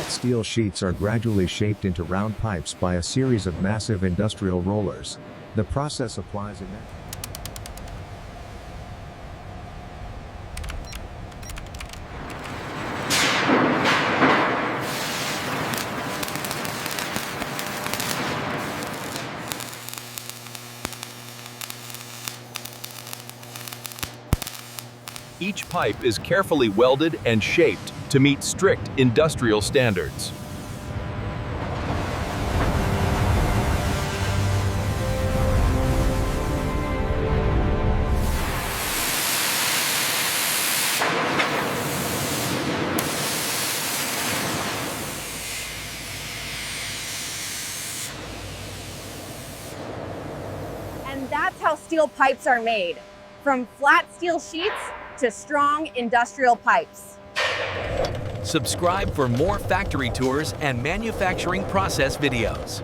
steel sheets are gradually shaped into round pipes by a series of massive industrial rollers. The process applies in Each pipe is carefully welded and shaped to meet strict industrial standards. And that's how steel pipes are made, from flat steel sheets to strong industrial pipes. Subscribe for more factory tours and manufacturing process videos.